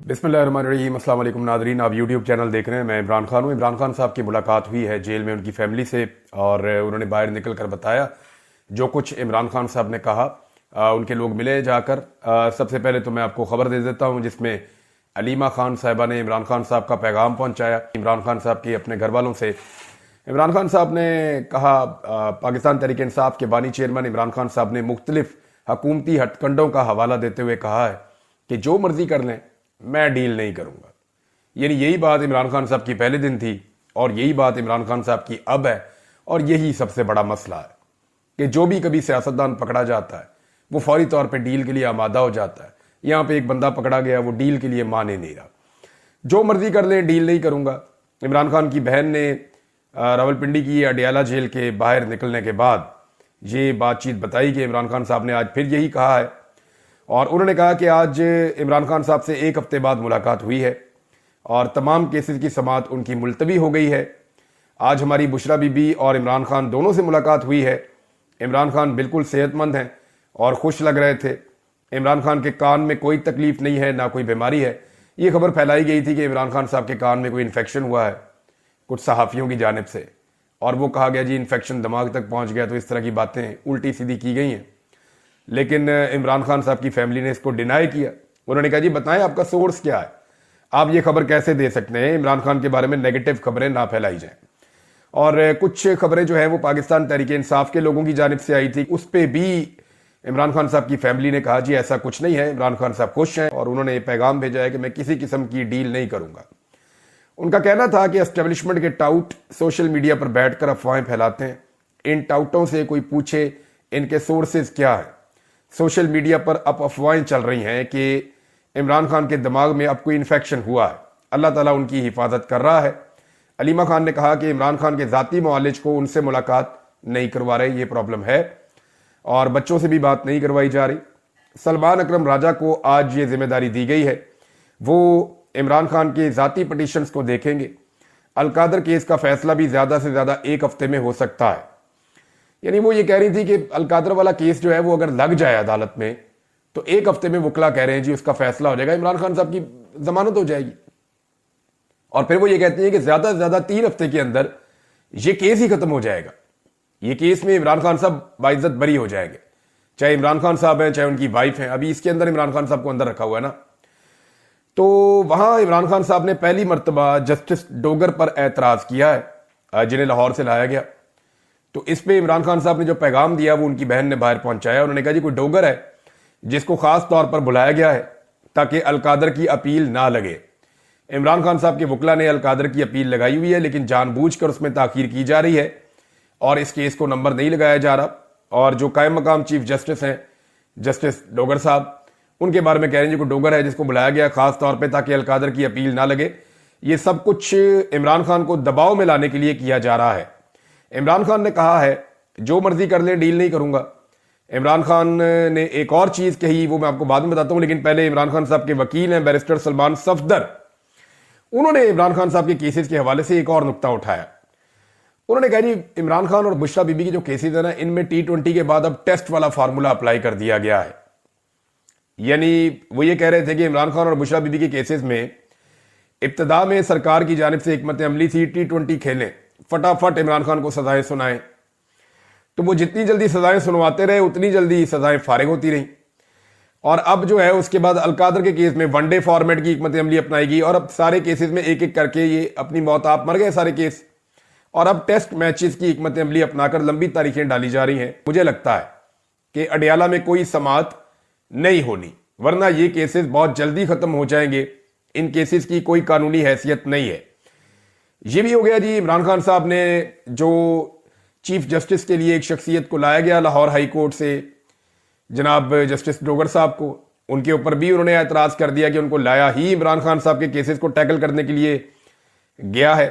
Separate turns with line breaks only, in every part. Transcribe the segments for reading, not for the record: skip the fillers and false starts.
बिस्मिल्लाहिर्रहमानिर्रहीम। अस्सलाम वालेकुम नाज़रीन, आप यूट्यूब चैनल देख रहे हैं। मैं इमरान खान हूँ। इमरान खान साहब की मुलाकात हुई है जेल में उनकी फैमिली से और उन्होंने बाहर निकल कर बताया जो कुछ इमरान खान साहब ने कहा। उनके लोग मिले जाकर। सबसे पहले तो मैं आपको खबर दे देता हूँ जिसमें अलीमा खान साहिबा ने इमरान खान साहब का पैगाम पहुँचाया इमरान खान साहब के अपने घर वालों से। इमरान खान साहब ने कहा, पाकिस्तान तहरीक इंसाफ के बानी चेयरमैन इमरान खान साहब ने मुख्तलिफ हकूमती हथकंडों का हवाला देते हुए कहा है कि जो मर्जी कर लें, मैं डील नहीं करूंगा। यानी यही बात इमरान खान साहब की पहले दिन थी और यही बात इमरान खान साहब की अब है। और यही सबसे बड़ा मसला है कि जो भी कभी सियासतदान पकड़ा जाता है वो फौरी तौर पे डील के लिए आमादा हो जाता है। यहां पे एक बंदा पकड़ा गया, वो डील के लिए माने नहीं रहा। जो मर्जी कर ले, डील नहीं करूंगा। इमरान खान की बहन ने रावलपिंडी की अडियाला जेल के बाहर निकलने के बाद ये बातचीत बताई कि इमरान खान साहब ने आज फिर यही कहा है। और उन्होंने कहा कि आज इमरान खान साहब से एक हफ्ते बाद मुलाकात हुई है और तमाम केसेस की समाअत उनकी मुलतवी हो गई है। आज हमारी बुशरा बीबी और इमरान खान दोनों से मुलाकात हुई है। इमरान खान बिल्कुल सेहतमंद हैं और खुश लग रहे थे। इमरान खान के कान में कोई तकलीफ नहीं है, ना कोई बीमारी है। ये खबर फैलाई गई थी कि इमरान खान साहब के कान में कोई इन्फेक्शन हुआ है कुछ सहाफ़ियों की जानिब से, और वो कहा गया जी इन्फेक्शन दिमाग तक पहुंच गया। तो इस तरह की बातें उल्टी सीधी की गई हैं, लेकिन इमरान खान साहब की फैमिली ने इसको डिनाई किया। उन्होंने कहा जी बताएं आपका सोर्स क्या है, आप ये खबर कैसे दे सकते हैं, इमरान खान के बारे में नेगेटिव खबरें ना फैलाई जाएं। और कुछ खबरें जो है वो पाकिस्तान तहरीक इंसाफ के लोगों की जानिब से आई थी, उस पर भी इमरान खान साहब की फैमिली ने कहा जी ऐसा कुछ नहीं है, इमरान खान साहब खुश हैं। और उन्होंने ये पैगाम भेजा है कि मैं किसी किस्म की डील नहीं करूंगा। उनका कहना था कि एस्टेब्लिशमेंट के टाउट सोशल मीडिया पर बैठकर अफवाहें फैलाते हैं। इन टाउटों से कोई पूछे इनके सोर्सेज क्या है। सोशल मीडिया पर अब अफवाहें चल रही हैं कि इमरान खान के दिमाग में अब कोई इन्फेक्शन हुआ है। अल्लाह ताला उनकी हिफाजत कर रहा है। अलीमा खान ने कहा कि इमरान खान के ज़ाती मुआलिज को उनसे मुलाकात नहीं करवा रहे, ये प्रॉब्लम है, और बच्चों से भी बात नहीं करवाई जा रही। सलमान अकरम राजा को आज ये जिम्मेदारी दी गई है, वो इमरान खान के ज़ाती पटिशन्स को देखेंगे। अलकादर केस का फैसला भी ज़्यादा से ज़्यादा एक हफ्ते में हो सकता है। यानी वो ये कह रही थी कि अलकादर वाला केस जो है वो अगर लग जाए अदालत में तो एक हफ्ते में वकला कह रहे हैं जी उसका फैसला हो जाएगा, इमरान खान साहब की जमानत हो जाएगी। और फिर वो ये कहती हैं कि ज्यादा से ज्यादा 3 हफ्ते के अंदर ये केस ही खत्म हो जाएगा। ये केस में इमरान खान साहब बाइज्जत बरी हो जाएंगे, चाहे इमरान खान साहब हैं चाहे उनकी वाइफ हैं। अभी इसके अंदर इमरान खान साहब को अंदर रखा हुआ है ना। तो वहां इमरान खान साहब ने पहली मरतबा जस्टिस डोगर पर एतराज किया है, जिन्हें लाहौर से लाया गया। तो इस पे इमरान खान साहब ने जो पैगाम दिया वो उनकी बहन ने बाहर पहुंचाया। उन्होंने कहा जी कोई डोगर है जिसको खास तौर पर बुलाया गया है ताकि अलकादर की अपील ना लगे। इमरान खान साहब के वकला ने अलकादर की अपील लगाई हुई है, लेकिन जानबूझकर उसमें ताखीर की जा रही है और इस केस को नंबर नहीं लगाया जा रहा। और जो कायम मकाम चीफ जस्टिस हैं जस्टिस डोगर साहब, उनके बारे में कह रहे हैं जी कोई डोगर है जिसको बुलाया गया खास तौर पर ताकि अलकादर की अपील ना लगे। ये सब कुछ इमरान खान को दबाव में लाने के लिए किया जा रहा है। इमरान खान ने कहा है जो मर्जी कर ले, डील नहीं करूंगा। इमरान खान ने एक और चीज कही, वो मैं आपको बाद में बताता हूं, लेकिन पहले इमरान खान साहब के वकील हैं बैरिस्टर सलमान सफदर, उन्होंने इमरान खान साहब के केसेस के हवाले से एक और नुक्ता उठाया। उन्होंने कहा जी इमरान खान और बुशरा बीबी के जो केसेस है ना, इनमें T20 के बाद अब टेस्ट वाला फार्मूला अप्लाई कर दिया गया है। यानी वो ये कह रहे थे कि इमरान खान और बुशरा बीबी के केसेस में इब्तदा में सरकार की जानिब से हिकमत अमली थी T20 खेलें, फटाफट इमरान खान को सजाएं सुनाएं। तो वो जितनी जल्दी सजाएं सुनवाते रहे उतनी जल्दी सजाएं फारिग होती रही। और अब जो है उसके बाद अलकादर के केस में वनडे फॉर्मेट की हिकमत अमली अपनाएगी और अब सारे केसेस में एक एक करके ये अपनी मौत आप मर गए सारे केस। और अब टेस्ट मैचेस की हिकमत अमली अपनाकर लंबी तारीखें डाली जा रही हैं। मुझे लगता है कि अडियाला में कोई समाअत नहीं होनी, वरना ये केसेस बहुत जल्दी खत्म हो जाएंगे। इन केसेस की कोई कानूनी हैसियत नहीं है। ये भी हो गया जी, इमरान खान साहब ने जो चीफ जस्टिस के लिए एक शख्सियत को लाया गया लाहौर हाई कोर्ट से, जनाब जस्टिस डोगर साहब को, उनके ऊपर भी उन्होंने एतराज कर दिया कि उनको लाया ही इमरान खान साहब के केसेस को टैकल करने के लिए गया है।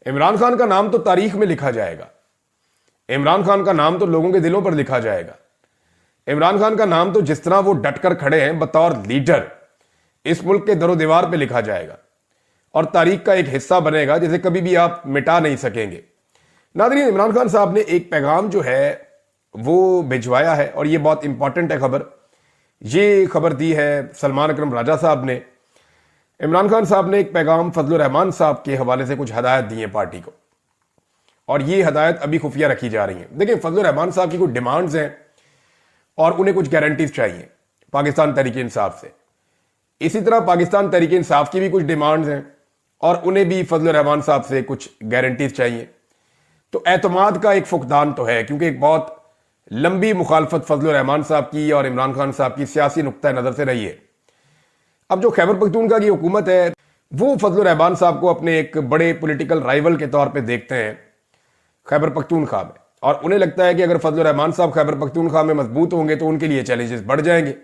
इमरान खान का नाम तो तारीख में लिखा जाएगा, इमरान खान का नाम तो लोगों के दिलों पर लिखा जाएगा। इमरान खान का नाम तो जिस तरह वो डटकर खड़े हैं बतौर लीडर, इस मुल्क के दरो दीवार पे लिखा जाएगा और तारीख का एक हिस्सा बनेगा जिसे कभी भी आप मिटा नहीं सकेंगे। नाज़रीन, इमरान खान साहब ने एक पैगाम जो है वो भिजवाया है और ये बहुत इंपॉर्टेंट है खबर। ये खबर दी है सलमान अकरम राजा साहब ने इमरान खान साहब ने एक पैगाम फजलुर रहमान साहब के हवाले से कुछ हदायत दी है पार्टी को, और ये हदायत अभी खुफिया रखी जा रही है। देखिए, फजलुर रहमान साहब की कुछ डिमांड्स हैं और उन्हें कुछ गारंटीज चाहिए पाकिस्तान तहरीक इंसाफ से। इसी तरह पाकिस्तान तहरीक इंसाफ की भी कुछ डिमांड्स हैं और उन्हें भी फजलुर रहमान साहब से कुछ गारंटीज चाहिए। तो एतमाद का एक फुकदान तो है, क्योंकि एक बहुत लंबी मुखालफत फजलुर रहमान साहब की और इमरान खान साहब की सियासी नुक्ता नज़र से रही है। अब जो खैबर पख्तूनख्वा की हुकूमत है वो फजलुर रहमान साहब को अपने एक बड़े पॉलिटिकल राइवल के तौर पे देखते हैं खैबर पख्तूनख्वा में, और उन्हें लगता है कि अगर फजलुर रहमान साहब खैबर पख्तूनख्वा में मजबूत होंगे तो उनके लिए चैलेंजेस बढ़ जाएंगे।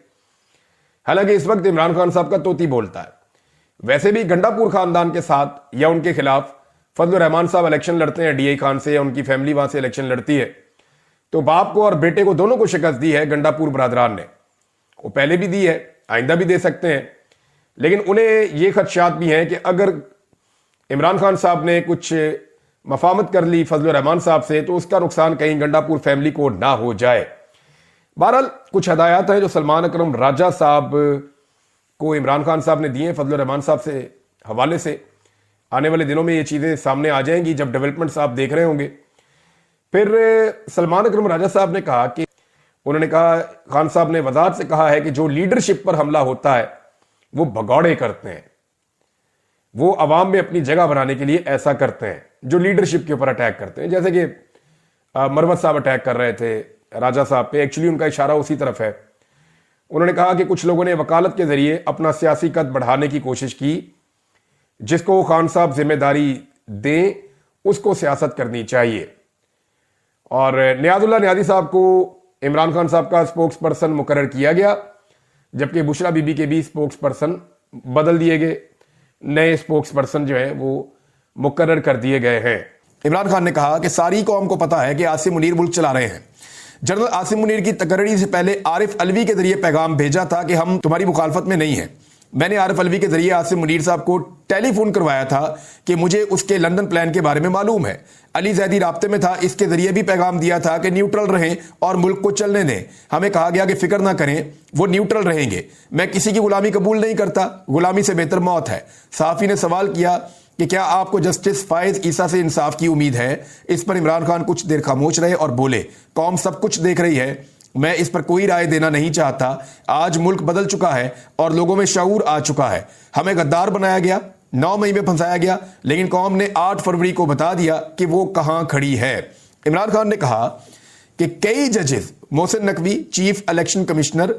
हालांकि इस वक्त इमरान खान साहब का तोती बोलता है। वैसे भी गंडापुर खानदान के साथ या उनके खिलाफ फजलुर रहमान साहब इलेक्शन लड़ते हैं DI खान से, या उनकी फैमिली वहां से इलेक्शन लड़ती है, तो बाप को और बेटे को दोनों को शिकस्त दी है गंडापुर बरादरान ने। वो पहले भी दी है, आइंदा भी दे सकते हैं, लेकिन उन्हें ये खदशात भी हैं कि अगर इमरान खान साहब ने कुछ मफामत कर ली फजलुर रहमान साहब से तो उसका नुकसान कहीं गंडापुर फैमिली को ना हो जाए। बहरहाल कुछ हदायत हैं जो सलमान अकरम राजा साहब को इमरान खान साहब ने दिए हैं फजलुर रहमान साहब से हवाले से। आने वाले दिनों में ये चीज़ें सामने आ जाएंगी जब डेवलपमेंट्स आप देख रहे होंगे। फिर सलमान अकरम राजा साहब ने कहा कि उन्होंने कहा, खान साहब ने वजाहत से कहा है कि जो लीडरशिप पर हमला होता है वो भगौड़े करते हैं, वो अवाम में अपनी जगह बनाने के लिए ऐसा करते हैं जो लीडरशिप के ऊपर अटैक करते हैं। जैसे कि मरवत साहब अटैक कर रहे थे राजा साहब पे, एक्चुअली उनका इशारा उसी तरफ है। उन्होंने कहा कि कुछ लोगों ने वकालत के जरिए अपना सियासी कद बढ़ाने की कोशिश की, जिसको खान साहब जिम्मेदारी दें, उसको सियासत करनी चाहिए। और नियाजुल्लाह नियाजी साहब को इमरान खान साहब का स्पोक्स पर्सन मुकर्रर किया गया, जबकि बुशरा बीबी के भी स्पोक्स पर्सन बदल दिए गए, नए स्पोक्स पर्सन जो है वो मुकर्रर कर दिए गए हैं। इमरान खान ने कहा कि सारी कौम को पता है कि आसिम मुनीर मुल्क चला रहे हैं। जनरल आसिम मुनीर की तकर्री से पहले आरिफ अलवी के जरिए पैगाम भेजा था कि हम तुम्हारी मुखालफत में नहीं है। मैंने आरिफ अलवी के जरिए आसिम मुनीर साहब को टेलीफोन करवाया था कि मुझे उसके लंदन प्लान के बारे में मालूम है। अली जैदी राब्ते में था, इसके जरिए भी पैगाम दिया था कि न्यूट्रल रहें और मुल्क को चलने दें। हमें कहा गया कि फिक्र ना करें, वो न्यूट्रल रहेंगे। मैं किसी की गुलामी कबूल नहीं करता, गुलामी से बेहतर मौत है। सहाफ़ी ने सवाल किया कि क्या आपको जस्टिस फायज ईसा से इंसाफ की उम्मीद है। इस पर इमरान खान कुछ देर खामोश रहे और बोले, कौम सब कुछ देख रही है, मैं इस पर कोई राय देना नहीं चाहता। आज मुल्क बदल चुका है और लोगों में शऊर आ चुका है। हमें गद्दार बनाया गया, 9 मई में फंसाया गया, लेकिन कौम ने 8 फरवरी को बता दिया कि वो कहां खड़ी है। इमरान खान ने कहा कि कई जजेस, Mohsin Naqvi chief election commissioner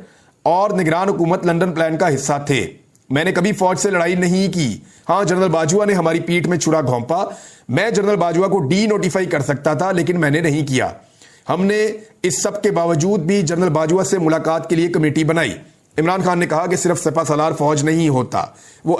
और निगरान हुकूमत लंदन प्लान का हिस्सा थे। मैंने कभी फौज से लड़ाई नहीं की। हाँ, जनरल बाजवा ने हमारी पीठ में छुरा घोंपा। मैं जनरल बाजवा को डी नोटिफाई कर सकता था, लेकिन मैंने नहीं किया। हमने इस सब के बावजूद भी जनरल बाजवा से मुलाकात के लिए कमेटी बनाई। इमरान खान ने कहा कि सिर्फ सिपह सालार फौज नहीं होता, वो